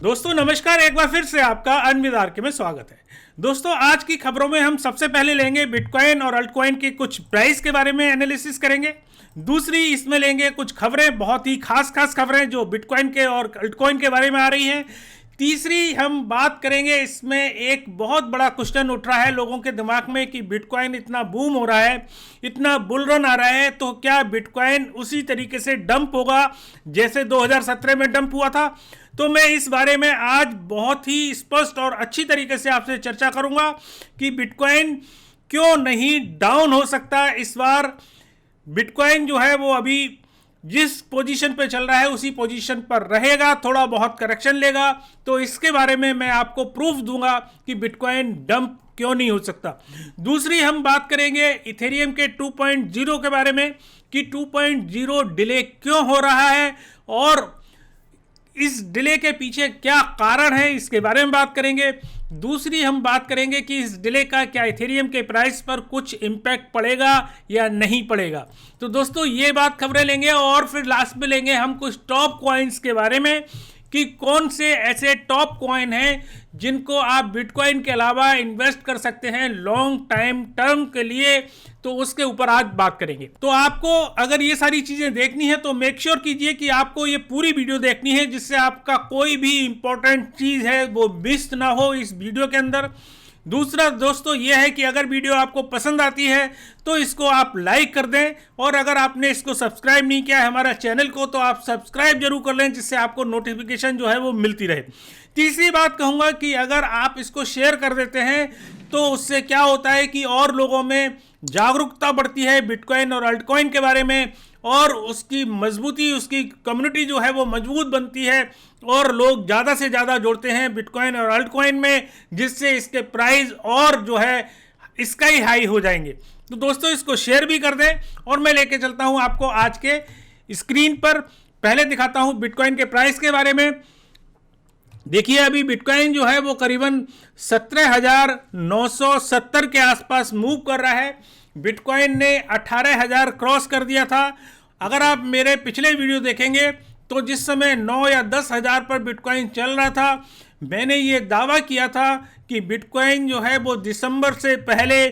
दोस्तों नमस्कार, एक बार फिर से आपका अनविदार में स्वागत है। दोस्तों आज की खबरों में हम सबसे पहले लेंगे बिटकॉइन और अल्टकॉइन के कुछ प्राइस के बारे में एनालिसिस करेंगे। दूसरी इसमें लेंगे कुछ खबरें, बहुत ही खास खबरें जो बिटकॉइन के और अल्टकॉइन के बारे में आ रही हैं। तीसरी हम बात करेंगे, इसमें एक बहुत बड़ा क्वेश्चन उठ रहा है लोगों के दिमाग में कि बिटकॉइन इतना बूम हो रहा है, इतना बुल रन आ रहा है, तो क्या बिटकॉइन उसी तरीके से डंप होगा जैसे 2017 में डंप हुआ था। तो मैं इस बारे में आज बहुत ही स्पष्ट और अच्छी तरीके से आपसे चर्चा करूंगा कि बिटकॉइन क्यों नहीं डाउन हो सकता। इस बार बिटकॉइन जो है वो अभी जिस पोजीशन पे चल रहा है उसी पोजीशन पर रहेगा, थोड़ा बहुत करेक्शन लेगा। तो इसके बारे में मैं आपको प्रूफ दूंगा कि बिटकॉइन डंप क्यों नहीं हो सकता। दूसरी हम बात करेंगे इथेरियम के 2.0 के बारे में कि 2.0 डिले क्यों हो रहा है और इस डिले के पीछे क्या कारण है, इसके बारे में बात करेंगे। दूसरी हम बात करेंगे कि इस डिले का क्या इथेरियम के प्राइस पर कुछ इम्पैक्ट पड़ेगा या नहीं पड़ेगा। तो दोस्तों ये बात खबरें लेंगे और फिर लास्ट में लेंगे हम कुछ टॉप कॉइन्स के बारे में कि कौन से ऐसे टॉप कॉइन हैं जिनको आप बिटकॉइन के अलावा इन्वेस्ट कर सकते हैं लॉन्ग टाइम टर्म के लिए। तो उसके ऊपर आज बात करेंगे। तो आपको अगर ये सारी चीजें देखनी है तो मेक श्योर कीजिए कि आपको ये पूरी वीडियो देखनी है, जिससे आपका कोई भी इंपॉर्टेंट चीज है वो मिस ना हो इस वीडियो के अंदर। दूसरा दोस्तों ये है कि अगर वीडियो आपको पसंद आती है तो इसको आप लाइक कर दें, और अगर आपने इसको सब्सक्राइब नहीं किया है हमारा चैनल को तो आप सब्सक्राइब जरूर कर लें, जिससे आपको नोटिफिकेशन जो है वो मिलती रहे। तीसरी बात कहूँगा कि अगर आप इसको शेयर कर देते हैं तो उससे क्या होता है कि और लोगों में जागरूकता बढ़ती है बिटकॉइन और अल्टकॉइन के बारे में, और उसकी मजबूती, उसकी कम्युनिटी जो है वो मजबूत बनती है और लोग ज़्यादा से ज़्यादा जोड़ते हैं बिटकॉइन और अल्टकॉइन में, जिससे इसके प्राइस और जो है इसका ही हाई हो जाएंगे। तो दोस्तों इसको शेयर भी कर दें और मैं लेके चलता हूं आपको आज के स्क्रीन पर। पहले दिखाता हूं बिटकॉइन के प्राइस के बारे में। देखिए अभी बिटकॉइन जो है वो करीबन 17,970 के आसपास मूव कर रहा है। बिटकॉइन ने 18,000 क्रॉस कर दिया था। अगर आप मेरे पिछले वीडियो देखेंगे तो जिस समय 9 या 10,000 पर बिटकॉइन चल रहा था, मैंने ये दावा किया था कि बिटकॉइन जो है वो दिसंबर से पहले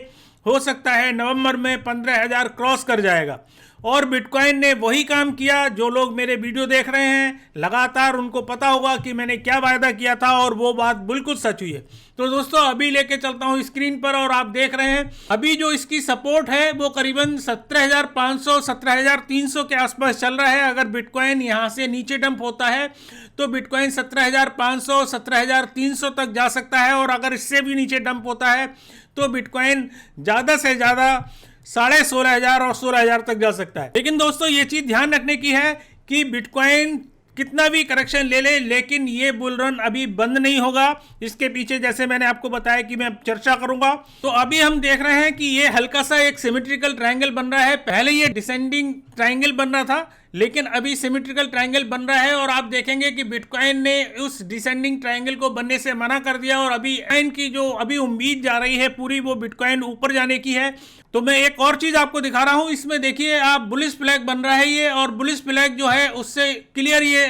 हो सकता है नवंबर में 15,000 क्रॉस कर जाएगा। और बिटकॉइन ने वही काम किया। जो लोग मेरे वीडियो देख रहे हैं लगातार उनको पता होगा कि मैंने क्या वायदा किया था और वो बात बिल्कुल सच हुई है। तो दोस्तों अभी लेके चलता हूं स्क्रीन पर और आप देख रहे हैं अभी जो इसकी सपोर्ट है वो करीबन 17,500 17,300 के आसपास चल रहा है। अगर बिटकॉइन यहां से नीचे डंप होता है तो बिटकॉइन 17,500 17,300 तक जा सकता है, और अगर इससे भी नीचे डंप होता है तो बिटकॉइन ज़्यादा से ज़्यादा 16,500 और 16,000 तक जा सकता है। लेकिन दोस्तों ये चीज ध्यान रखने की है कि बिटकॉइन कितना भी करेक्शन ले ले, लेकिन ये बुल रन अभी बंद नहीं होगा। इसके पीछे जैसे मैंने आपको बताया कि मैं चर्चा करूंगा। तो अभी हम देख रहे हैं कि ये हल्का सा एक सिमेट्रिकल ट्रायंगल बन रहा है। पहले ये डिसेंडिंग ट्रायंगल बन रहा था, लेकिन अभी सिमेट्रिकल ट्रायंगल बन रहा है, और आप देखेंगे कि बिटकॉइन ने उस डिसेंडिंग ट्रायंगल को बनने से मना कर दिया, और अभी इनकी जो अभी उम्मीद जा रही है पूरी वो बिटकॉइन ऊपर जाने की है। तो मैं एक और चीज आपको दिखा रहा हूं, इसमें देखिए आप बुलिश फ्लैग बन रहा है ये, और बुलिश फ्लैग जो है उससे क्लियर ये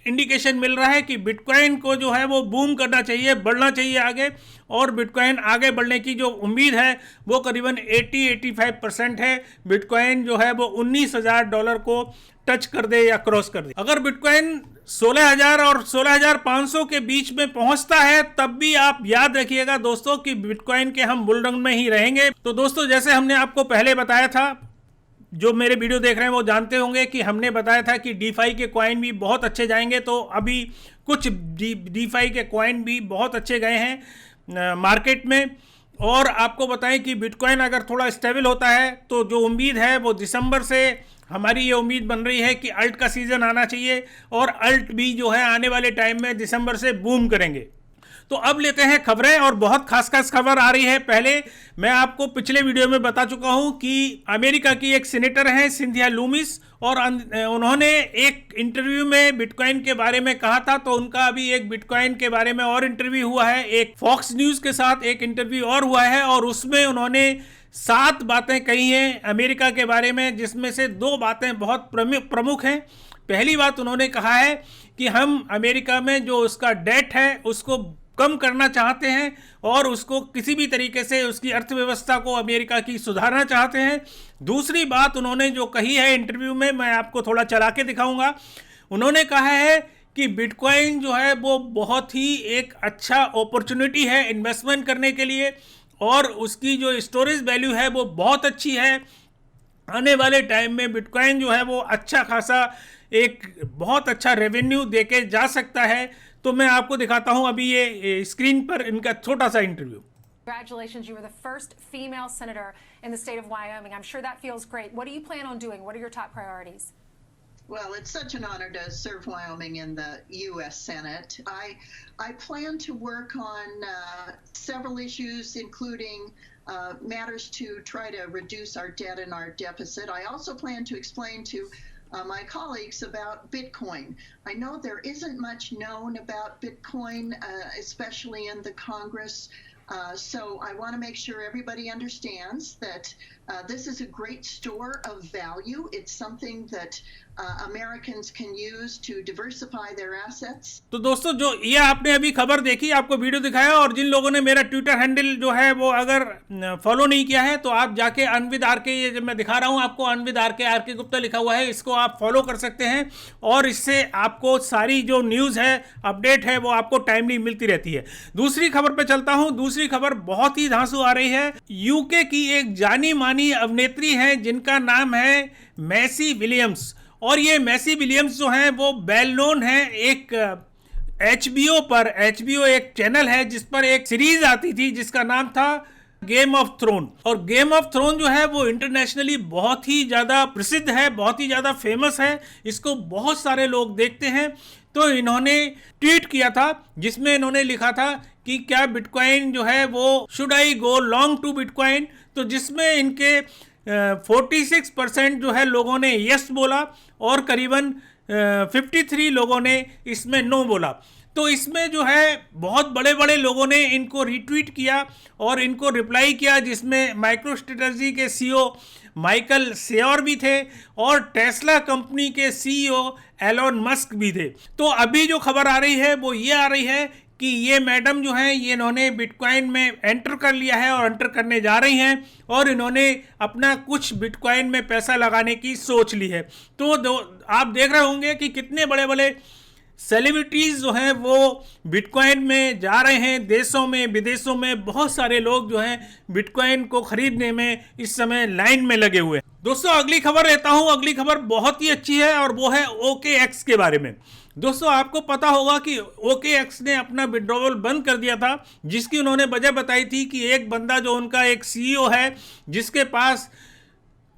इंडिकेशन मिल रहा है कि बिटकॉइन को जो है वो बूम करना चाहिए, बढ़ना चाहिए आगे, और बिटकॉइन आगे बढ़ने की जो उम्मीद है वो करीबन 80-85% है। बिटकॉइन जो है वो $19,000 को टच कर दे या क्रॉस कर दे। अगर बिटकॉइन 16,000 और 16,500 के बीच में पहुंचता है तब भी आप याद रखिएगा दोस्तों कि बिटकॉइन के हम बुल रन में ही रहेंगे। तो दोस्तों जैसे हमने आपको पहले बताया था, जो मेरे वीडियो देख रहे हैं वो जानते होंगे कि हमने बताया था कि डीफाई के कॉइन भी बहुत अच्छे जाएंगे। तो अभी कुछ डीफाई के कॉइन भी बहुत अच्छे गए हैं मार्केट में। और आपको बताएं कि बिटकॉइन अगर थोड़ा स्टेबल होता है तो जो उम्मीद है वो दिसंबर से हमारी ये उम्मीद बन रही है कि अल्ट का सीज़न आना चाहिए, और अल्ट भी जो है आने वाले टाइम में दिसंबर से बूम करेंगे। तो अब लेते हैं खबरें, और बहुत खास खबर आ रही है। पहले मैं आपको पिछले वीडियो में बता चुका हूं कि अमेरिका की एक सीनेटर हैं सिंथिया लूमिस, और उन्होंने एक इंटरव्यू में बिटकॉइन के बारे में कहा था। तो उनका अभी एक बिटकॉइन के बारे में और इंटरव्यू हुआ है, एक फॉक्स न्यूज़ के साथ एक इंटरव्यू और हुआ है, और उसमें उन्होंने 7 बातें कही हैं अमेरिका के बारे में, जिसमें से 2 बातें बहुत प्रमुख हैं। पहली बात उन्होंने कहा है कि हम अमेरिका में जो उसका डेट है उसको कम करना चाहते हैं और उसको किसी भी तरीके से उसकी अर्थव्यवस्था को अमेरिका की सुधारना चाहते हैं। दूसरी बात उन्होंने जो कही है इंटरव्यू में, मैं आपको थोड़ा चला के दिखाऊंगा। उन्होंने कहा है कि बिटकॉइन जो है वो बहुत ही एक अच्छा अपॉर्चुनिटी है इन्वेस्टमेंट करने के लिए और उसकी जो स्टोरेज वैल्यू है वो बहुत अच्छी है। आने वाले टाइम में बिटकॉइन जो है वो अच्छा खासा एक बहुत अच्छा रेवेन्यू देके जा सकता है। तो मैं आपको दिखाता हूं अभी ये स्क्रीन पर इनका छोटा सा interview. Congratulations, you were the first female senator in the state of Wyoming. I'm sure that feels great. What do you plan on doing? What are your top priorities? Well, it's such an honor to serve Wyoming in the U.S. Senate. I plan to work on several issues, including matters to try to reduce our debt and our deficit. I also plan to explain to my colleagues about Bitcoin. I know there isn't much known about Bitcoin, especially in the Congress. So I want to make sure everybody understands that this is a great store of value. It's something that Americans can use to diversify their assets. तो दोस्तों जो ये आपने अभी खबर देखी, आपको video दिखाया, और जिन लोगों ने मेरा ट्विटर हैंडल जो है वो अगर फॉलो नहीं किया है तो आप जाके अनविद आर के, ये जब मैं दिखा रहा हूँ आपको अनविद आर के गुप्ता लिखा हुआ है, इसको आप फॉलो कर सकते हैं और इससे आपको सारी जो न्यूज़ है, अपडेट है, वो आपको टाइमली मिलती रहती है। दूसरी खबर पे चलता हूँ। दूसरी खबर बहुत ही धांसू आ रही है। यूके की एक जानी मानी अभिनेत्री है जिनका नाम है मैसी विलियम्स, और ये मैसी विलियम्स जो हैं वो वेल नोन है एक HBO पर। HBO एक चैनल है जिस पर एक सीरीज आती थी जिसका नाम था गेम ऑफ थ्रोन, और गेम ऑफ थ्रोन जो है वो इंटरनेशनली बहुत ही ज़्यादा प्रसिद्ध है, बहुत ही ज़्यादा फेमस है, इसको बहुत सारे लोग देखते हैं। तो इन्होंने ट्वीट किया था जिसमें इन्होंने लिखा था कि क्या बिटकॉइन जो है वो should I go long to bitcoin, तो जिसमें इनके 46% जो है लोगों ने यस बोला और करीबन 53 लोगों ने इसमें नो बोला। तो इसमें जो है बहुत बड़े बड़े लोगों ने इनको रीट्वीट किया और इनको रिप्लाई किया, जिसमें माइक्रो स्ट्रेटजी के CEO माइकल सेयर भी थे और टेस्ला कंपनी के CEO एलोन मस्क भी थे। तो अभी जो खबर आ रही है वो ये आ रही है कि ये मैडम जो हैं ये इन्होंने बिटकॉइन में एंटर कर लिया है और एंटर करने जा रही हैं और इन्होंने अपना कुछ बिटकॉइन में पैसा लगाने की सोच ली है। तो आप देख रहे होंगे कि कितने बड़े बड़े सेलिब्रिटीज़ जो हैं वो बिटकॉइन में जा रहे हैं। देशों में विदेशों में बहुत सारे लोग जो हैं बिटकॉइन को खरीदने में इस समय लाइन में लगे हुए हैं। दोस्तों अगली खबर लेता हूं। अगली खबर बहुत ही अच्छी है और वो है OKX के बारे में। दोस्तों आपको पता होगा कि OKX ने अपना विड्रॉवल बंद कर दिया था, जिसकी उन्होंने वजह बताई थी कि एक बंदा जो उनका एक CEO है जिसके पास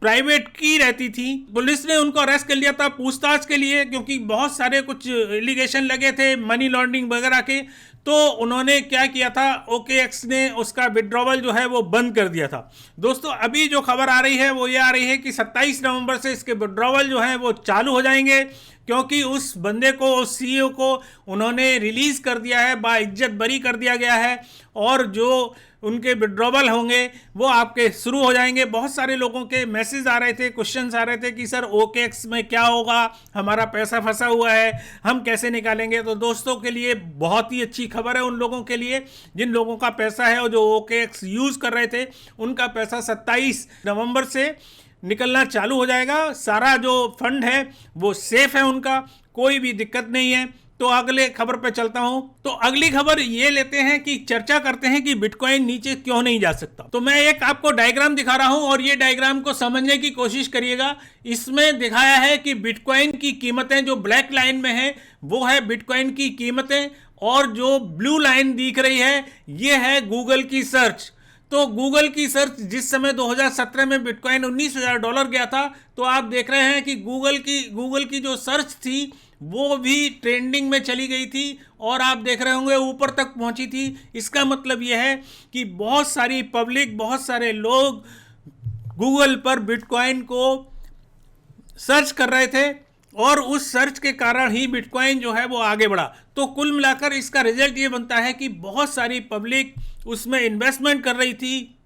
प्राइवेट की रहती थी, पुलिस ने उनको अरेस्ट कर लिया था पूछताछ के लिए, क्योंकि बहुत सारे कुछ एलिगेशन लगे थे मनी लॉन्ड्रिंग वगैरह के। तो उन्होंने क्या किया था, OKX ने उसका विड्रॉवल जो है वो बंद कर दिया था। दोस्तों अभी जो खबर आ रही है वो ये आ रही है कि 27 नवंबर से इसके विड्रॉवल जो है वो चालू हो जाएंगे, क्योंकि उस बंदे को, उस CEO को उन्होंने रिलीज कर दिया है, बाइज्जत बरी कर दिया गया है और जो उनके विड्रॉवल होंगे वो आपके शुरू हो जाएंगे। बहुत सारे लोगों के मैसेज आ रहे थे, क्वेश्चंस आ रहे थे कि सर OKX में क्या होगा, हमारा पैसा फंसा हुआ है, हम कैसे निकालेंगे। तो दोस्तों के लिए बहुत ही अच्छी खबर है उन लोगों के लिए जिन लोगों का पैसा है और जो OKX यूज़ कर रहे थे, उनका पैसा 27 नवंबर से निकलना चालू हो जाएगा। सारा जो फंड है वो सेफ है, उनका कोई भी दिक्कत नहीं है। तो अगले खबर पे चलता हूं। तो अगली खबर ये लेते हैं कि चर्चा करते हैं कि बिटकॉइन नीचे क्यों नहीं जा सकता। तो मैं एक आपको डायग्राम दिखा रहा हूं और ये डायग्राम को समझने की कोशिश करिएगा। इसमें दिखाया है कि बिटकॉइन की कीमतें जो ब्लैक लाइन में है वो है बिटकॉइन की कीमतें, और जो ब्लू लाइन दिख रही है ये है गूगल की सर्च। तो गूगल की सर्च जिस समय 2017 में बिटकॉइन $19,000 गया था, तो आप देख रहे हैं कि गूगल की जो सर्च थी वो भी ट्रेंडिंग में चली गई थी और आप देख रहे होंगे ऊपर तक पहुंची थी। इसका मतलब यह है कि बहुत सारी पब्लिक, बहुत सारे लोग गूगल पर बिटकॉइन को सर्च कर रहे थे और उस सर्च के कारण ही बिटकॉइन जो है वो आगे बढ़ा। तो कुल मिलाकर इसका रिजल्ट ये बनता है कि बहुत सारी पब्लिक उसमें इन्वेस्टमेंट कर रही थी,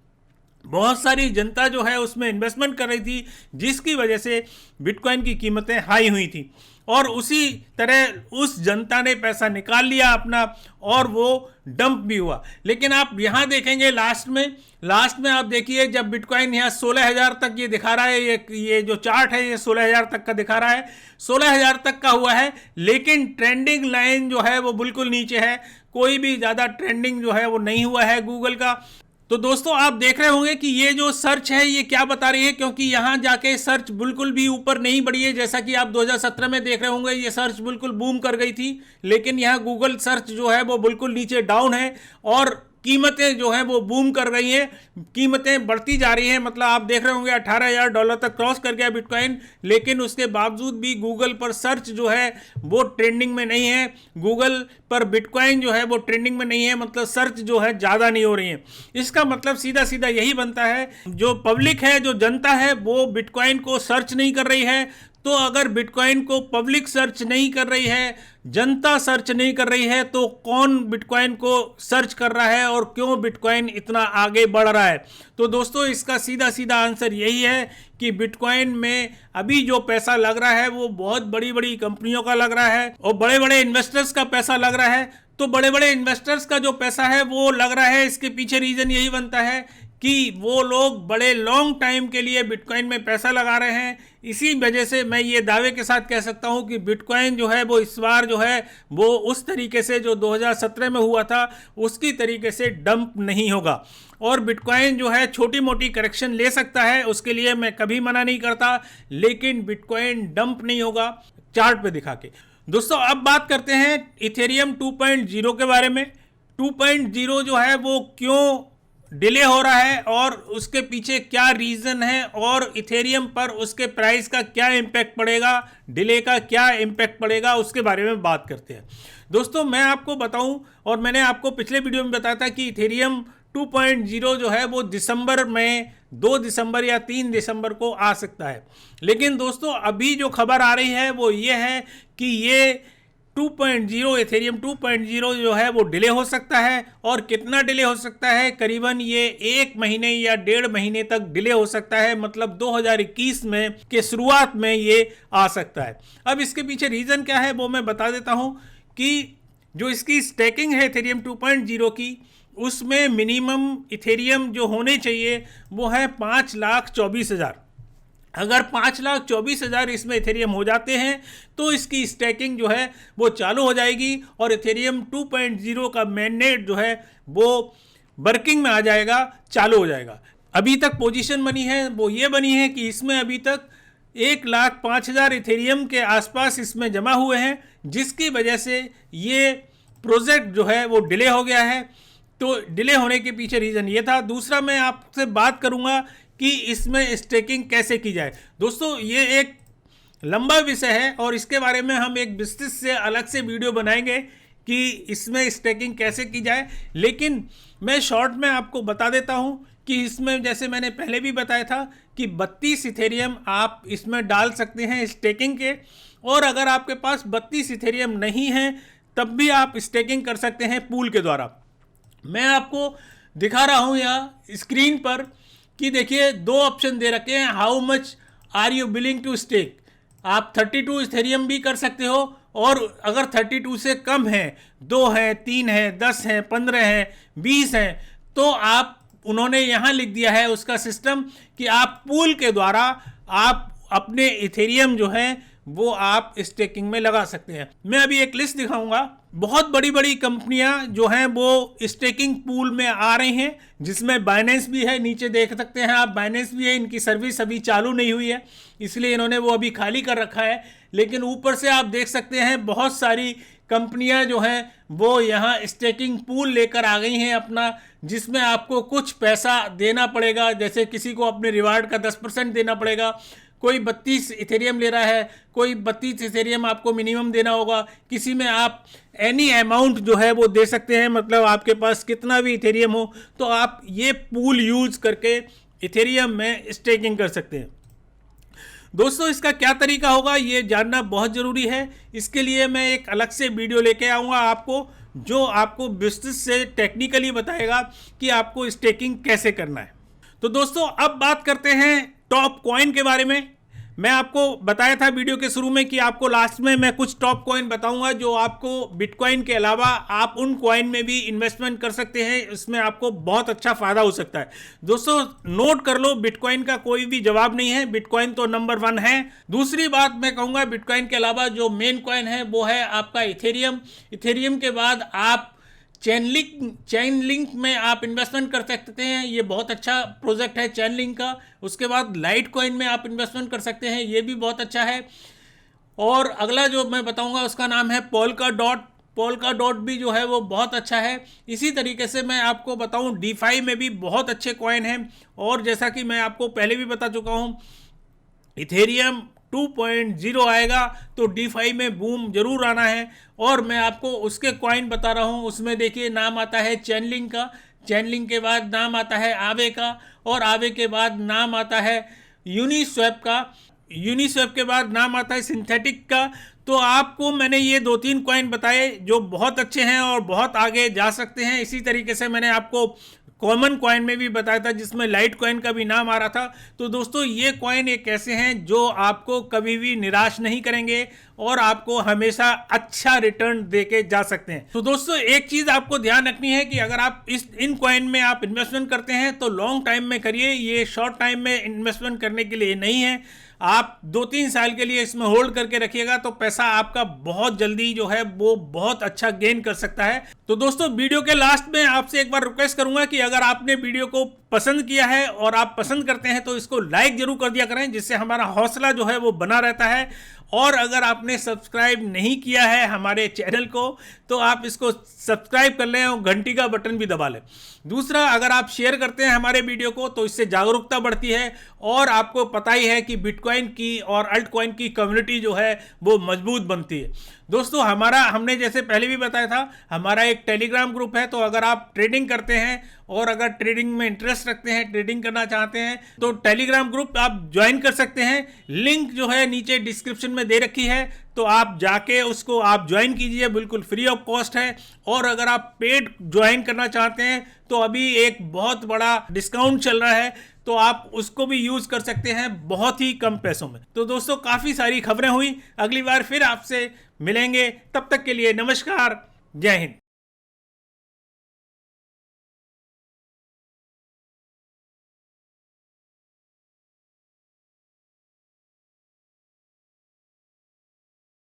बहुत सारी जनता जो है उसमें इन्वेस्टमेंट कर रही थी, जिसकी वजह से बिटकॉइन की कीमतें हाई हुई थी। और उसी तरह उस जनता ने पैसा निकाल लिया अपना और वो डंप भी हुआ। लेकिन आप यहाँ देखेंगे लास्ट में आप देखिए, जब बिटकॉइन यहाँ 16,000 तक ये दिखा रहा है, ये जो चार्ट है ये 16,000 तक का दिखा रहा है, 16,000 तक का हुआ है, लेकिन ट्रेंडिंग लाइन जो है वो बिल्कुल नीचे है, कोई भी ज़्यादा ट्रेंडिंग जो है वो नहीं हुआ है गूगल का। तो दोस्तों आप देख रहे होंगे कि ये जो सर्च है ये क्या बता रही है, क्योंकि यहाँ जाके सर्च बिल्कुल भी ऊपर नहीं बढ़ी है। जैसा कि आप 2017 में देख रहे होंगे ये सर्च बिल्कुल बूम कर गई थी, लेकिन यहाँ गूगल सर्च जो है वो बिल्कुल नीचे डाउन है और कीमतें जो हैं वो बूम कर रही हैं, कीमतें बढ़ती जा रही हैं। मतलब आप देख रहे होंगे $18,000 तक क्रॉस कर गया बिटकॉइन, लेकिन उसके बावजूद भी गूगल पर सर्च जो है वो ट्रेंडिंग में नहीं है, गूगल पर बिटकॉइन जो है वो ट्रेंडिंग में नहीं है, मतलब सर्च जो है ज़्यादा नहीं हो रही है। इसका मतलब सीधा सीधा यही बनता है, जो पब्लिक है, जो जनता है, वो बिटकॉइन को सर्च नहीं कर रही है। तो अगर बिटकॉइन को पब्लिक सर्च नहीं कर रही है, जनता सर्च नहीं कर रही है, तो कौन बिटकॉइन को सर्च कर रहा है और क्यों बिटकॉइन इतना आगे बढ़ रहा है? तो दोस्तों इसका सीधा सीधा आंसर यही है कि बिटकॉइन में अभी जो पैसा लग रहा है वो बहुत बड़ी बड़ी कंपनियों का लग रहा है और बड़े बड़े इन्वेस्टर्स का पैसा लग रहा है। तो बड़े बड़े इन्वेस्टर्स का जो पैसा है वो लग रहा है, इसके पीछे रीज़न यही बनता है कि वो लोग बड़े लॉन्ग टाइम के लिए बिटकॉइन में पैसा लगा रहे हैं। इसी वजह से मैं ये दावे के साथ कह सकता हूँ कि बिटकॉइन जो है वो इस बार जो है वो उस तरीके से जो 2017 में हुआ था उसकी तरीके से डंप नहीं होगा। और बिटकॉइन जो है छोटी मोटी करेक्शन ले सकता है, उसके लिए मैं कभी मना नहीं करता, लेकिन बिटकॉइन डंप नहीं होगा चार्ट पे दिखा के। दोस्तों अब बात करते हैं इथेरियम 2.0 के बारे में। 2.0 जो है वो क्यों डिले हो रहा है और उसके पीछे क्या रीज़न है और इथेरियम पर उसके प्राइस का क्या इम्पैक्ट पड़ेगा, डिले का क्या इम्पैक्ट पड़ेगा, उसके बारे में बात करते हैं। दोस्तों मैं आपको बताऊं, और मैंने आपको पिछले वीडियो में बताया था कि इथेरियम 2.0 जो है वो दिसंबर में 2 दिसंबर या 3 दिसंबर को आ सकता है। लेकिन दोस्तों अभी जो खबर आ रही है वो ये है कि ये 2.0 इथेरियम 2.0 जो है वो डिले हो सकता है। और कितना डिले हो सकता है? करीबन ये 1 महीने या 1.5 महीने तक डिले हो सकता है, मतलब 2021 में के शुरुआत में ये आ सकता है। अब इसके पीछे रीज़न क्या है वो मैं बता देता हूँ कि जो इसकी स्टेकिंग है इथेरियम 2.0 की, उसमें मिनिमम इथेरियम जो होने चाहिए वो है 5,24,000। अगर 5,24,000 इसमें इथेरियम हो जाते हैं तो इसकी स्टैकिंग जो है वो चालू हो जाएगी और इथेरियम 2.0 का मेननेट जो है वो वर्किंग में आ जाएगा, चालू हो जाएगा। अभी तक पोजीशन बनी है वो ये बनी है कि इसमें अभी तक 1,05,000 इथेरियम के आसपास इसमें जमा हुए हैं, जिसकी वजह से ये प्रोजेक्ट जो है वो डिले हो गया है। तो डिले होने के पीछे रीज़न ये था। दूसरा मैं आपसे बात करूँगा कि इसमें स्टेकिंग कैसे की जाए। दोस्तों ये एक लंबा विषय है और इसके बारे में हम एक विस्तृत से अलग से वीडियो बनाएंगे कि इसमें स्टेकिंग कैसे की जाए। लेकिन मैं शॉर्ट में आपको बता देता हूं कि इसमें जैसे मैंने पहले भी बताया था कि 32 इथेरियम आप इसमें डाल सकते हैं स्टेकिंग के, और अगर आपके पास 32 इथेरियम नहीं है तब भी आप स्टेकिंग कर सकते हैं पूल के द्वारा। मैं आपको दिखा रहा हूं यहाँ स्क्रीन पर कि देखिए 2 ऑप्शन दे रखे हैं, how much are you willing to stake. आप 32 इथेरियम भी कर सकते हो, और अगर 32 से कम है, 2 है, 3 है, 10 है, 15 है, 20 है, तो आप उन्होंने यहाँ लिख दिया है उसका सिस्टम कि आप पूल के द्वारा आप अपने इथेरियम जो है वो आप स्टेकिंग में लगा सकते हैं। मैं अभी एक लिस्ट दिखाऊंगा। बहुत बड़ी बड़ी कंपनियां जो हैं वो स्टेकिंग पूल में आ रही हैं, जिसमें बाइनेंस भी है। नीचे देख सकते हैं आप, बाइनेंस भी है। इनकी सर्विस अभी चालू नहीं हुई है, इसलिए इन्होंने वो अभी खाली कर रखा है। लेकिन ऊपर से आप देख सकते हैं बहुत सारी कंपनियां जो हैं वो यहाँ स्टेकिंग पूल लेकर आ गई हैं अपना, जिसमें आपको कुछ पैसा देना पड़ेगा। जैसे किसी को अपने रिवार्ड का 10% देना पड़ेगा, कोई 32 इथेरियम ले रहा है, कोई 32 इथेरियम आपको मिनिमम देना होगा, किसी में आप एनी अमाउंट जो है वो दे सकते हैं। मतलब आपके पास कितना भी इथेरियम हो तो आप ये पूल यूज करके इथेरियम में स्टेकिंग कर सकते हैं। दोस्तों इसका क्या तरीका होगा ये जानना बहुत ज़रूरी है। इसके लिए मैं एक अलग से वीडियो लेके आऊँगा आपको, जो आपको विस्तृत से टेक्निकली बताएगा कि आपको स्टेकिंग कैसे करना है। तो दोस्तों अब बात करते हैं टॉप कॉइन के बारे में। मैं आपको बताया था वीडियो के शुरू में कि आपको लास्ट में मैं कुछ टॉप कॉइन बताऊंगा जो आपको बिटकॉइन के अलावा आप उन कॉइन में भी इन्वेस्टमेंट कर सकते हैं, इसमें आपको बहुत अच्छा फायदा हो सकता है। दोस्तों नोट कर लो, बिटकॉइन का कोई भी जवाब नहीं है, बिटकॉइन तो नंबर 1 है। दूसरी बात मैं कहूंगा बिटकॉइन के अलावा जो मेन कॉइन है वो है आपका इथेरियम। इथेरियम के बाद आप चेन लिंक में आप इन्वेस्टमेंट कर सकते हैं, ये बहुत अच्छा प्रोजेक्ट है चेन लिंक का। उसके बाद लाइट कॉइन में आप इन्वेस्टमेंट कर सकते हैं, ये भी बहुत अच्छा है। और अगला जो मैं बताऊंगा उसका नाम है पोल्का डॉट भी जो है वो बहुत अच्छा है। इसी तरीके से मैं आपको बताऊं डीफाई में भी बहुत अच्छे कॉइन हैं। और जैसा कि मैं आपको पहले भी बता चुका हूं, इथेरियम 2.0 आएगा तो डीफाई में बूम जरूर आना है। और मैं आपको उसके कॉइन बता रहा हूं, उसमें देखिए नाम आता है चेनलिंक का, चेनलिंक के बाद नाम आता है आवे का, और आवे के बाद नाम आता है यूनिस्वैप का, यूनिस्वैप के बाद नाम आता है सिंथेटिक का। तो आपको मैंने ये 2-3 कॉइन बताए जो बहुत अच्छे हैं और बहुत आगे जा सकते हैं। इसी तरीके से मैंने आपको कॉमन कॉइन में भी बताया था जिसमें लाइट कॉइन का भी नाम आ रहा था। तो दोस्तों ये कॉइन एक ऐसे हैं जो आपको कभी भी निराश नहीं करेंगे और आपको हमेशा अच्छा रिटर्न देके जा सकते हैं। तो दोस्तों एक चीज आपको ध्यान रखनी है कि अगर आप इन कॉइन में आप इन्वेस्टमेंट करते हैं तो लॉन्ग टाइम में करिए, ये शॉर्ट टाइम में इन्वेस्टमेंट करने के लिए नहीं है। आप 2-3 साल के लिए इसमें होल्ड करके रखिएगा तो पैसा आपका बहुत जल्दी जो है वो बहुत अच्छा गेन कर सकता है। तो दोस्तों वीडियो के लास्ट में आपसे एक बार रिक्वेस्ट करूंगा कि अगर आपने वीडियो को पसंद किया है और आप पसंद करते हैं तो इसको लाइक जरूर कर दिया करें, जिससे हमारा हौसला जो है वो बना रहता है। और अगर आपने सब्सक्राइब नहीं किया है हमारे चैनल को तो आप इसको सब्सक्राइब कर लें और घंटी का बटन भी दबा लें। दूसरा, अगर आप शेयर करते हैं हमारे वीडियो को तो इससे जागरूकता बढ़ती है और आपको पता ही है कि बिटकॉइन की और अल्ट कॉइन की कम्युनिटी जो है वो मजबूत बनती है। दोस्तों हमने जैसे पहले भी बताया था, हमारा एक टेलीग्राम ग्रुप है। तो अगर आप ट्रेडिंग करते हैं और अगर ट्रेडिंग में इंटरेस्ट रखते हैं, ट्रेडिंग करना चाहते हैं तो टेलीग्राम ग्रुप आप ज्वाइन कर सकते हैं। लिंक जो है नीचे डिस्क्रिप्शन में दे रखी है, तो आप जाके उसको आप ज्वाइन कीजिए, बिल्कुल फ्री ऑफ कॉस्ट है। और अगर आप पेड ज्वाइन करना चाहते हैं तो अभी एक बहुत बड़ा डिस्काउंट चल रहा है, तो आप उसको भी यूज कर सकते हैं बहुत ही कम पैसों में। तो दोस्तों काफी सारी खबरें हुई, अगली बार फिर आपसे मिलेंगे, तब तक के लिए नमस्कार, जय हिंद।